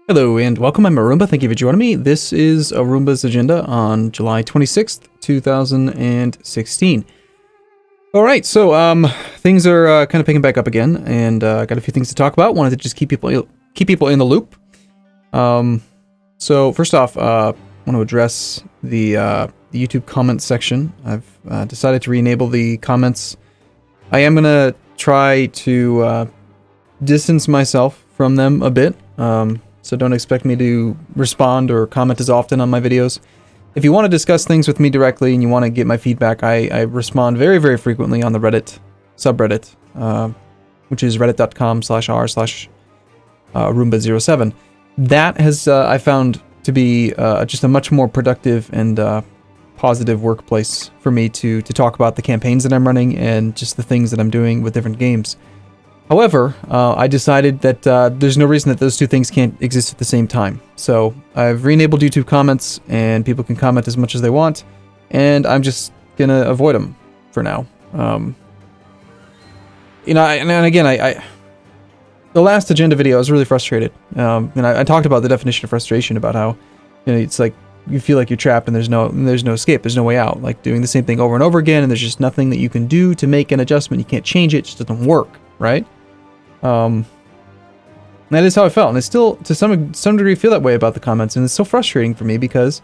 Hello and welcome, I'm Arumba. Thank you for joining me. This is Arumba's Agenda on July 26th, 2016. Alright, so things are kind of picking back up again, and got a few things to talk about. Wanted to just keep people in the loop. So first off, I want to address the YouTube comments section. I've decided to re-enable the comments. I am going to try to distance myself from them a bit. So don't expect me to respond or comment as often on my videos. If you want to discuss things with me directly and you want to get my feedback, I respond very, very frequently on the Reddit subreddit, which is reddit.com/r/Arumba07. That has, I found to be just a much more productive and positive workplace for me to talk about the campaigns that I'm running and just the things that I'm doing with different games. However, I decided that there's no reason that those two things can't exist at the same time. So I've re-enabled YouTube comments, and people can comment as much as they want, and I'm just gonna avoid them for now. And again, the last agenda video, I was really frustrated, and I talked about the definition of frustration, about how it's like you feel like you're trapped and there's no escape, there's no way out. Like doing the same thing over and over again, and there's just nothing that you can do to make an adjustment. You can't change it; it just doesn't work, right? That is how I felt, and I still, to some degree, feel that way about the comments, and it's so frustrating for me because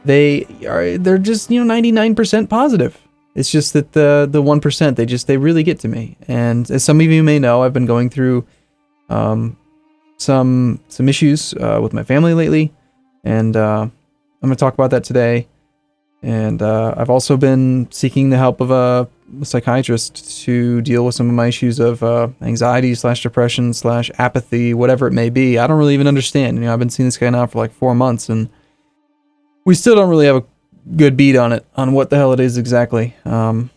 they're just 99% positive. It's just that the 1%, they really get to me. And as some of you may know, I've been going through some issues with my family lately, and I'm going to talk about that today. And I've also been seeking the help of a psychiatrist to deal with some of my issues of anxiety/depression/apathy, whatever it may be. I don't really even understand. I've been seeing this guy now for like 4 months, and we still don't really have a good beat on it, on what the hell it is exactly. I'm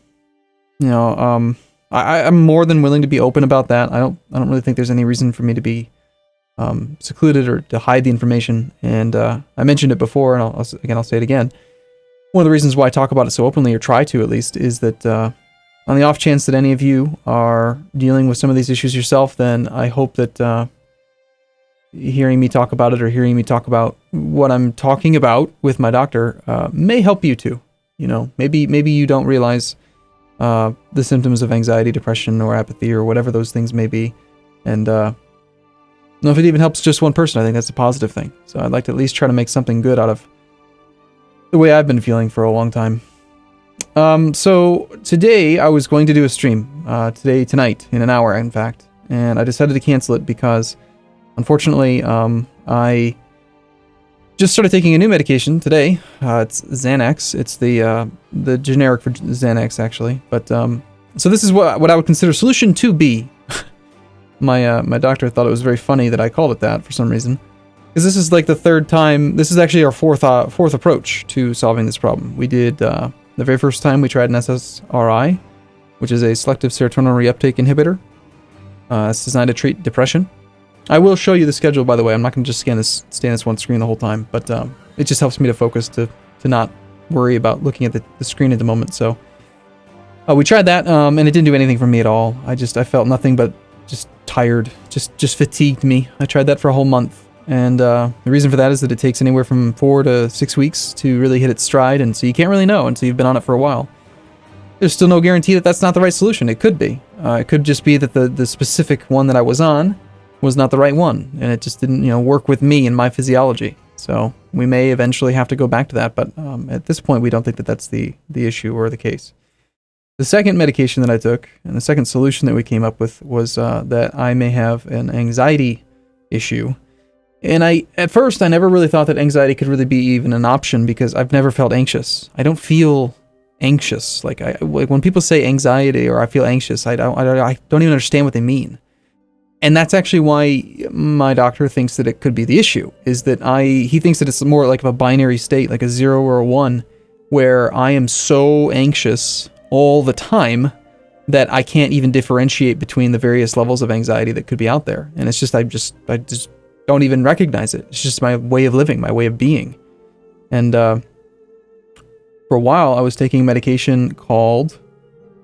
more than willing to be open about that. I don't really think there's any reason for me to be secluded or to hide the information. And I mentioned it before, and I'll say it again. One of the reasons why I talk about it so openly, or try to at least, is that on the off chance that any of you are dealing with some of these issues yourself, then I hope that hearing me talk about it, or hearing me talk about what I'm talking about with my doctor, may help you too. Maybe you don't realize the symptoms of anxiety, depression, or apathy, or whatever those things may be. And if it even helps just one person, I think that's a positive thing. So I'd like to at least try to make something good out of the way I've been feeling for a long time. So today I was going to do a stream, tonight, in an hour, in fact, and I decided to cancel it because, unfortunately, I just started taking a new medication today. It's Xanax. It's the generic for Xanax, actually. But so this is what I would consider solution 2B. My doctor thought it was very funny that I called it that for some reason. Because this is like the third time. This is actually our fourth approach to solving this problem. We did the very first time we tried an SSRI, which is a selective serotonin reuptake inhibitor. It's designed to treat depression. I will show you the schedule, by the way. I'm not going to just stay on this one screen the whole time, but it just helps me to focus, to not worry about looking at the screen at the moment. So we tried that, and it didn't do anything for me at all. I felt nothing but just tired, just fatigued me. I tried that for a whole month. And the reason for that is that it takes anywhere from 4 to 6 weeks to really hit its stride, and so you can't really know until you've been on it for a while. There's still no guarantee that that's not the right solution. It could be. It could just be that the specific one that I was on was not the right one, and it just didn't work with me and my physiology. So we may eventually have to go back to that, but at this point we don't think that that's the issue or the case. The second medication that I took, and the second solution that we came up with, was that I may have an anxiety issue. And at first, I never really thought that anxiety could really be even an option, because I've never felt anxious. I don't feel anxious. Like when people say anxiety or I feel anxious, I don't even understand what they mean. And that's actually why my doctor thinks that it could be the issue, is that he thinks that it's more like a binary state, like a 0 or a 1, where I am so anxious all the time that I can't even differentiate between the various levels of anxiety that could be out there. And it's just, I just don't even recognize it. It's just my way of living, my way of being. And for a while, I was taking medication called,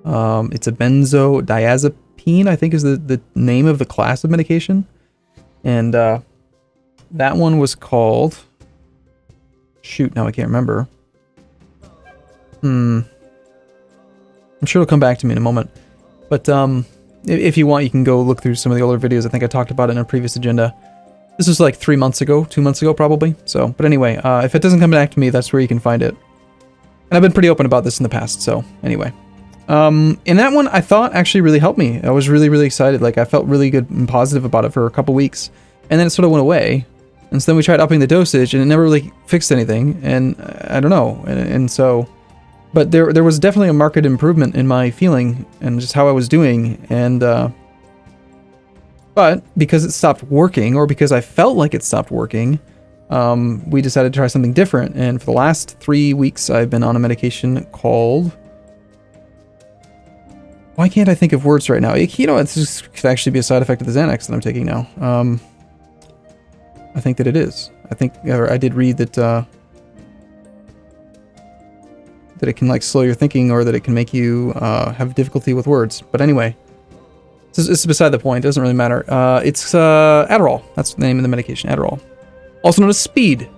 it's a benzodiazepine, I think is the name of the class of medication. And that one was called... Shoot, now I can't remember. I'm sure it'll come back to me in a moment. But if you want, you can go look through some of the older videos. I think I talked about it in a previous agenda. This was like 3 months ago, 2 months ago probably. So, but anyway, if it doesn't come back to me, that's where you can find it. And I've been pretty open about this in the past, so anyway. In that one, I thought actually really helped me. I was really, really excited. Like, I felt really good and positive about it for a couple weeks. And then it sort of went away. And so then we tried upping the dosage, and it never really fixed anything. And I don't know. And so... But there was definitely a marked improvement in my feeling and just how I was doing. And... But because it stopped working, or because I felt like it stopped working, we decided to try something different. And for the last 3 weeks, I've been on a medication called... Why can't I think of words right now? You know, this could actually be a side effect of the Xanax that I'm taking now. I think that it is. I did read that that it can like slow your thinking, or that it can make you have difficulty with words. But anyway, it's beside the point. It doesn't really matter. It's Adderall. That's the name of the medication, Adderall. Also known as speed.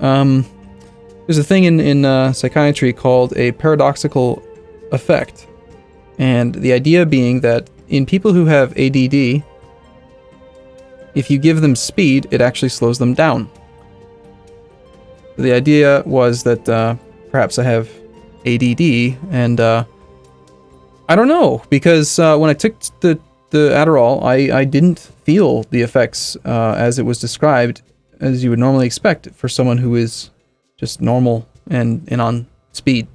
There's a thing in psychiatry called a paradoxical effect. And the idea being that in people who have ADD, if you give them speed, it actually slows them down. The idea was that perhaps I have ADD, and I don't know, because when I took the Adderall, I didn't feel the effects as it was described, as you would normally expect for someone who is just normal and on speed.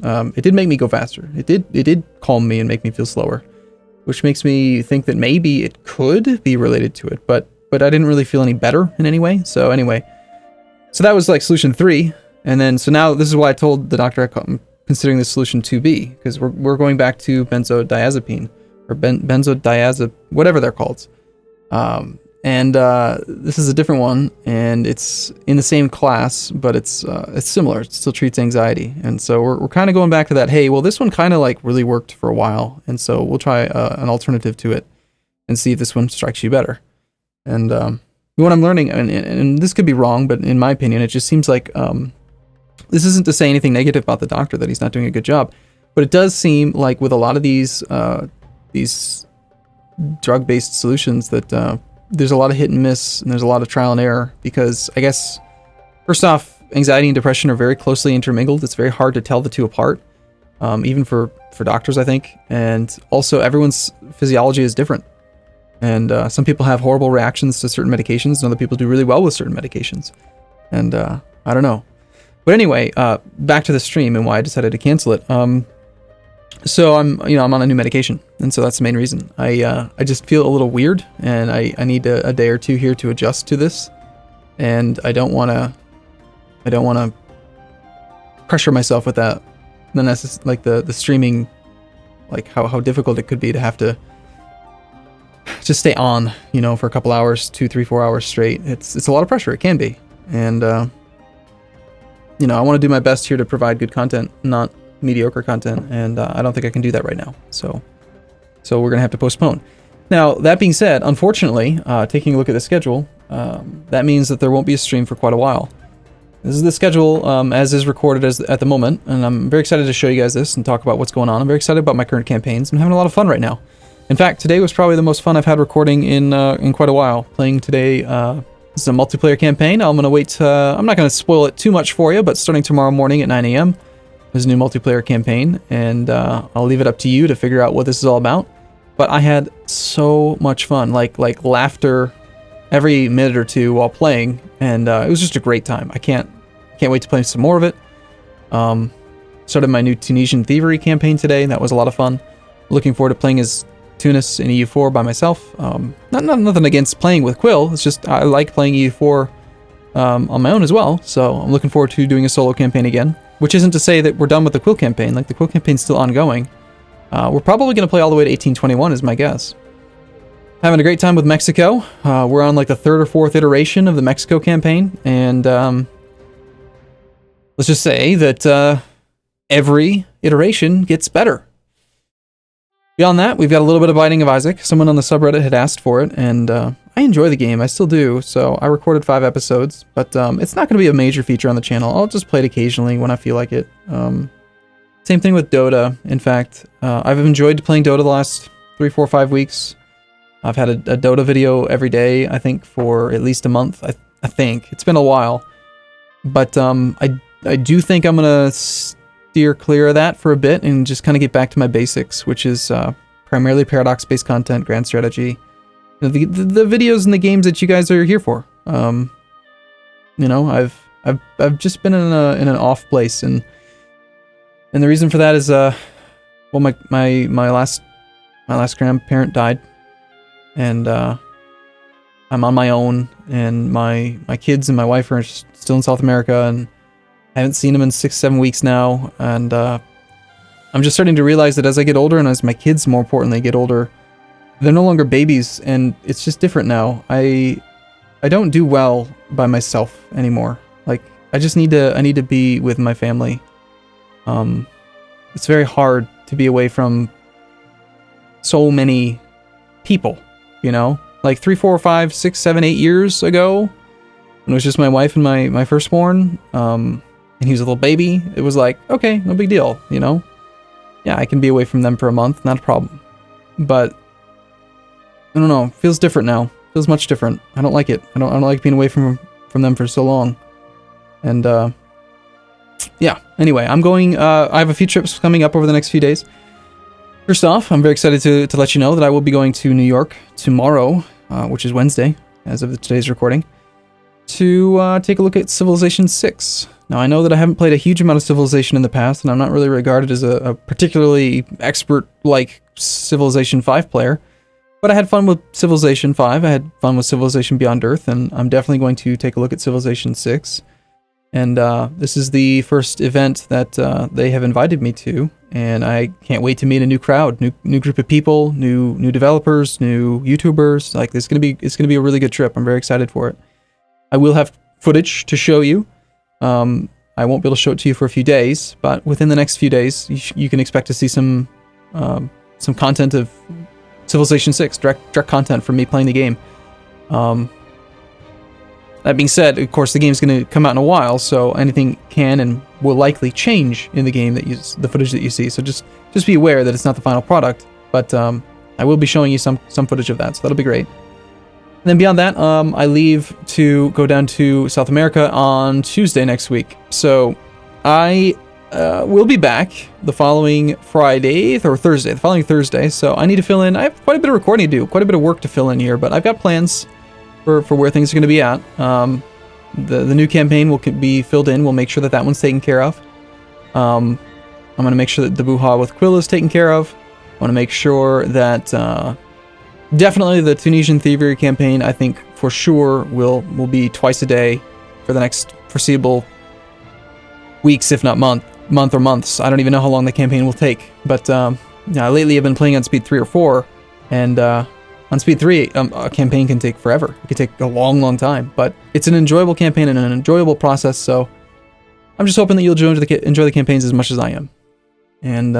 It did make me go faster. It did calm me and make me feel slower, which makes me think that maybe it could be related to it, but I didn't really feel any better in any way. So anyway, so that was like solution 3, and then so now this is why I told the doctor I'm considering this solution 2B, because we're going back to benzodiazepine or benzodiazep, whatever they're called. And this is a different one, and it's in the same class, but it's similar. It still treats anxiety, and so we're kind of going back to that. Hey, well, this one kind of like really worked for a while, and so we'll try an alternative to it and see if this one strikes you better. And what I'm learning, and this could be wrong, but in my opinion, it just seems like this isn't to say anything negative about the doctor that he's not doing a good job, but it does seem like with a lot of these drug-based solutions that there's a lot of hit and miss, and there's a lot of trial and error, because I guess, first off, anxiety and depression are very closely intermingled. It's very hard to tell the two apart, even for doctors, I think. And also, everyone's physiology is different. And some people have horrible reactions to certain medications, and other people do really well with certain medications. And I don't know. But anyway, back to the stream and why I decided to cancel it. So I'm on a new medication, and so that's the main reason. I just feel a little weird, and I need a day or two here to adjust to this, and I don't want to pressure myself with that. Then that's just like the streaming, like how difficult it could be to have to just stay on, for a couple hours, 2, 3, 4 hours straight. It's a lot of pressure. It can be, and I want to do my best here to provide good content, not mediocre content, and I don't think I can do that right now. So we're gonna have to postpone. Now, that being said, unfortunately, taking a look at the schedule, that means that there won't be a stream for quite a while. This is the schedule as is recorded at the moment, and I'm very excited to show you guys this and talk about what's going on. I'm very excited about my current campaigns. I'm having a lot of fun right now. In fact, today was probably the most fun I've had recording in quite a while. Playing today, this is a multiplayer campaign. I'm gonna wait. I'm not gonna spoil it too much for you, but starting tomorrow morning at 9 a.m. There's a new multiplayer campaign, and I'll leave it up to you to figure out what this is all about. But I had so much fun, like laughter every minute or two while playing, and it was just a great time. I can't wait to play some more of it. Started my new Tunisian Thievery campaign today. That was a lot of fun. Looking forward to playing as Tunis in EU4 by myself. Nothing against playing with Quill. It's just I like playing EU4 on my own as well. So I'm looking forward to doing a solo campaign again. Which isn't to say that we're done with the Quill campaign. Like, the Quill campaign's still ongoing. We're probably going to play all the way to 1821 is my guess. Having a great time with Mexico. We're on like the 3rd or 4th iteration of the Mexico campaign. And let's just say that every iteration gets better. Beyond that, we've got a little bit of Binding of Isaac. Someone on the subreddit had asked for it, and I enjoy the game. I still do. So I recorded 5 episodes, but it's not going to be a major feature on the channel. I'll just play it occasionally when I feel like it. Same thing with Dota. In fact, I've enjoyed playing Dota the last 3, 4, 5 weeks. I've had a Dota video every day, I think, for at least a month. I think. It's been a while. But I do think I'm going to steer clear of that for a bit and just kind of get back to my basics, which is primarily paradox-based content, grand strategy. You know, the videos and the games that you guys are here for. You know, I've just been in an off place, and the reason for that is well, my last grandparent died, and I'm on my own, and my kids and my wife are still in South America, and I haven't seen them in 6, 7 weeks now, and I'm just starting to realize that as I get older, and as my kids, more importantly, get older, they're no longer babies, and it's just different now. I don't do well by myself anymore. Like, I need to be with my family. It's very hard to be away from so many people, you know? Like 3, 4, 5, 6, 7, 8 years ago, when it was just my wife and my firstborn, and he was a little baby, it was like, okay, no big deal, you know? Yeah, I can be away from them for a month, not a problem. But I don't know, feels different now. Feels much different. I don't like it. I don't like being away from them for so long. And yeah, anyway, I'm going I have a few trips coming up over the next few days. First off, I'm very excited to let you know that I will be going to New York tomorrow, which is Wednesday, as of today's recording, to take a look at Civilization 6. Now, I know that I haven't played a huge amount of Civilization in the past, and I'm not really regarded as a particularly expert, like, Civilization 5 player, but I had fun with Civilization 5, I had fun with Civilization Beyond Earth, and I'm definitely going to take a look at Civilization 6. And this is the first event that they have invited me to, and I can't wait to meet a new crowd, new group of people, new developers, new YouTubers. Like, it's gonna be a really good trip. I'm very excited for it. I will have footage to show you. I won't be able to show it to you for a few days, but within the next few days, you can expect to see some content of Civilization 6, direct content from me playing the game. That being said, of course, the game's going to come out in a while, so anything can and will likely change in the game, the footage that you see. So just be aware that it's not the final product, but I will be showing you some footage of that, so that'll be great. And then beyond that, I leave to go down to South America on Tuesday next week. So I will be back the following Friday, or Thursday, the following Thursday. So I need to fill in. I have quite a bit of recording to do, quite a bit of work to fill in here, but I've got plans for where things are going to be at. The new campaign will be filled in. We'll make sure that one's taken care of. I'm going to make sure that the Buha with Quill is taken care of. I want to make sure that definitely the Tunisian Thievery campaign, I think for sure will be twice a day for the next foreseeable weeks, if not month or months. I don't even know how long the campaign will take. But yeah, lately I've been playing on speed 3 or 4, and on speed 3, a campaign can take forever. It could take a long time, but it's an enjoyable campaign and an enjoyable process, so I'm just hoping that you'll enjoy the campaigns as much as I am. And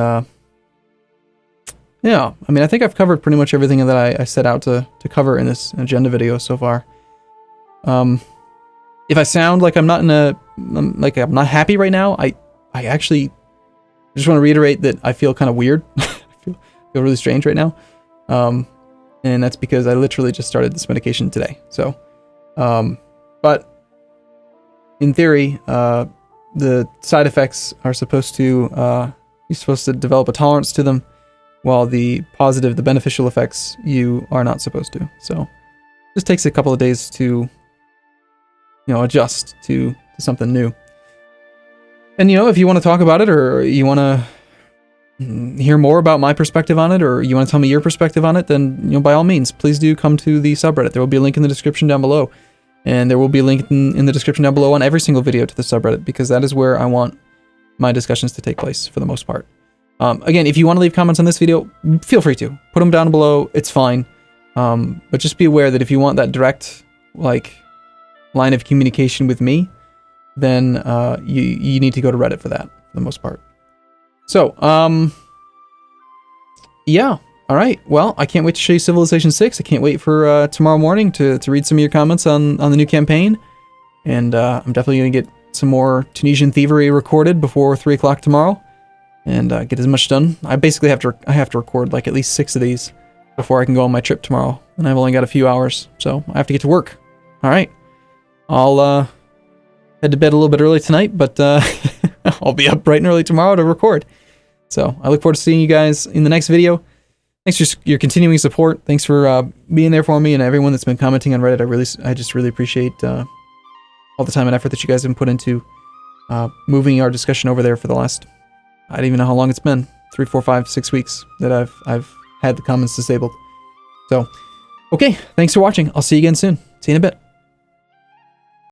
yeah, I mean, I think I've covered pretty much everything that I set out to cover in this agenda video so far. If I sound like I'm not I'm not happy right now, I actually just want to reiterate that I feel kind of weird. I feel really strange right now. And that's because I literally just started this medication today. So, but in theory, the side effects are supposed to, you're supposed to develop a tolerance to them, while the beneficial effects, you are not supposed to. So, it just takes a couple of days to, adjust to something new. And, if you want to talk about it, or you want to hear more about my perspective on it, or you want to tell me your perspective on it, then by all means, please do come to the subreddit. There will be a link in the description down below, and there will be a link in the description down below on every single video to the subreddit, because that is where I want my discussions to take place for the most part. Again, if you want to leave comments on this video, feel free to put them down below. It's fine, but just be aware that if you want that direct line of communication with me, then you need to go to Reddit for that for the most part. So, yeah, All right. Well, I can't wait to show you Civilization 6. I can't wait for tomorrow morning to read some of your comments on the new campaign. And I'm definitely going to get some more Tunisian Thievery recorded before 3 o'clock tomorrow. And get as much done. I basically have to record like at least 6 of these before I can go on my trip tomorrow. And I've only got a few hours, so I have to get to work. All right. I'll head to bed a little bit early tonight, but I'll be up bright and early tomorrow to record. So I look forward to seeing you guys in the next video. Thanks for your continuing support. Thanks for being there for me and everyone that's been commenting on Reddit. I just really appreciate all the time and effort that you guys have put into moving our discussion over there for the last, I don't even know how long it's been, 3, 4, 5, 6 weeks that I've had the comments disabled. So, okay, thanks for watching. I'll see you again soon. See you in a bit.